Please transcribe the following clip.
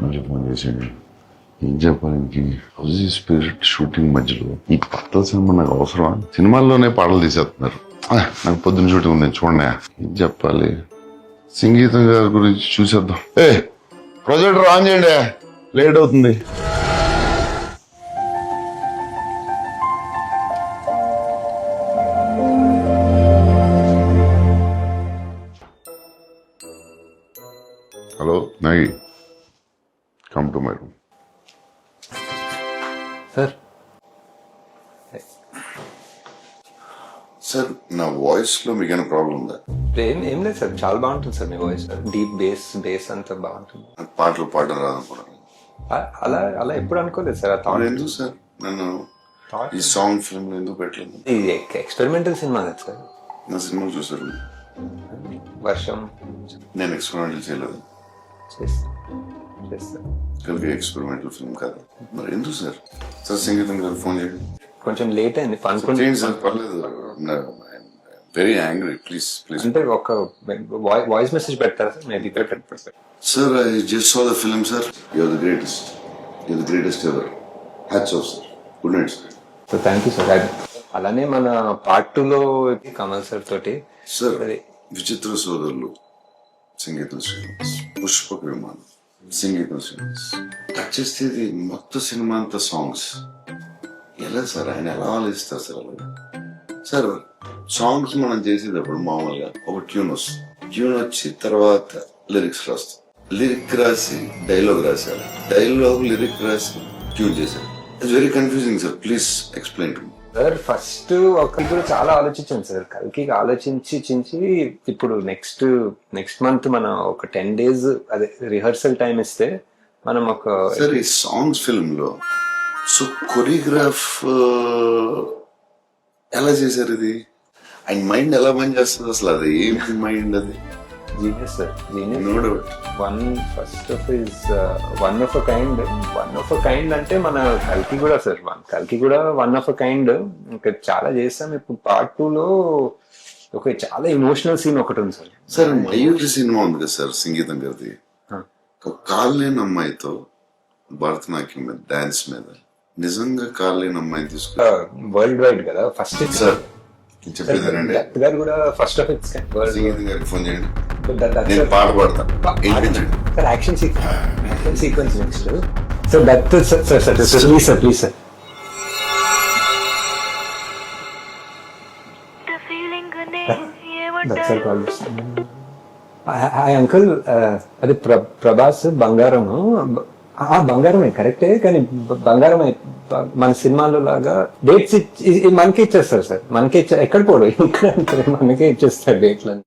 మళ్ళీ ఫోన్ చేసాడు. ఏం చెప్పాలి, హౌజీ స్పిరిట్ షూటింగ్ మధ్యలో ఈ పాటల సినిమా నాకు అవసరమా? సినిమాల్లోనే పాటలు తీసేస్తున్నారు. నాకు పొద్దున్న షూటింగ్ ఉంది చూడండి. ఏం చెప్పాలి, సంగీతం గారి గురించి చూసేద్దాం. ప్రొజెక్టర్ ఆన్ చేయండి, లేట్ అవుతుంది. Hello Nagi, come to my room. Sir sir, నా వాయిస్ లో మీకు ఏమైనా ప్రాబ్లం ఉందా? ఏం లేదు సార్, చాలా బాగుంటుంది సార్ మీ వాయిస్. డీప్ బేస్ అంతా బాగుంటుంది. పాటలు పాడడం రాదనుకున్నాను. అలా ఎప్పుడు అనుకోలేదు సార్. ఎందుకు సార్ నన్ను ఈ సాంగ్ ఫిల్మ్ లో ఎందుకు పెట్టలేదు? ఇది ఎక్స్పెరిమెంటల్ సినిమా కదా సార్. నా సినిమా చూసారు? వర్షం నేను ఎక్స్పెరిమెంటల్ చేయలేదు. కలిగి ఎక్స్పెరిమెంటల్ ఫిల్మ్ కాదు. మరి ఎందుకు సార్? సార్ సంగీతం గారు ఫోన్ చేయండి. కొంచెం లేట్ అయింది సార్, పర్లేదు. Very angry. Please please. అంటే ఒక వాయిస్ మెసేజ్ పెడతారా సార్? నేను ఇక్కడ పెడతాను sir. I just saw the film sir. You're the greatest ever. Hats off sir. Good night sir. So thank you sir. అలానే మన పార్ట్ 2 లో కమల్ సార్ తోటి సార్ విచిత్ర సోదరులు సంగీతం శ్రీనివాస్, పుష్పక విమానం సంగీతం శ్రీనివాస్. టచ్ చేస్తే ఇది మొత్తం సినిమా అంతా సాంగ్స్. ఎలా సార్ ఆయన ఎలా ఆలోచిస్తారు సార్? అలాగే సార్, సాంగ్స్ మనం చేసేటప్పుడు మామూలుగా ఒక ట్యూన్ వస్తుంది. ట్యూన్ వచ్చి తర్వాత లిరిక్స్ రాస్తాం. లిరిక్ రాసి డైలాగ్ రాశారు. డైలాగ్ లిరిక్ రాసి ట్యూన్ చేశారు. It's very confusing sir. Please explain to me. Sir first ఒకరి కూడా చాలా ఆలోచించాను సార్. కల్కి ఆలోచించి ఇప్పుడు నెక్స్ట్ మంత్ మనం ఒక 10 days అదే రిహర్సల్ టైం ఇస్తే మనం ఒక సార్ ఈ సాంగ్స్ ఫిల్మ్ లో సో కొరియోగ్రాఫ్ ఎలా చేశారు? ఇది ఆయన మైండ్ ఎలా పని చేస్తుంది అసలు? అది ఏంటి మైండ్? అది genius sir, genius. No doubt. One of a kind అంటే మన కల్కి కూడా సార్. కల్కి కూడా వన్ ఆఫ్ అ కైండ్. ఇంకా చాలా చేస్తాం. ఇప్పుడు పార్ట్ 2 లో ఒక చాలా ఎమోషనల్ సీన్ ఒకటి ఉంది సార్. సార్ మయూరి సినిమా ఉంది కదా సార్ సంగీతం గారిది. ఒక కాలు లేని అమ్మాయితో భరతనాట్యం మీద, డాన్స్ మీద, నిజంగా కాలు లేని అమ్మాయిని తీసుకుని వరల్డ్ వైడ్ కదా ఫస్ట్ సార్ చెప్పేదానండి. గారు కూడా ఫస్ట్ ఆఫ్ ఇట్స్ సంగీతం గారికి ఫోన్ చేయండి. నేను పాట పాడతాను. Sir action sequence next. So that please sir. Hi uncle, అది ప్రభాస్ బంగారము. బంగారమే కరెక్టే, కానీ బంగారమే మన సినిమాలో లాగా డేట్స్ మనకే ఇచ్చేస్తారు సార్. మనకే ఎక్కడ పోడు ఇక్కడ మనకే ఇచ్చేస్తారు డేట్లని.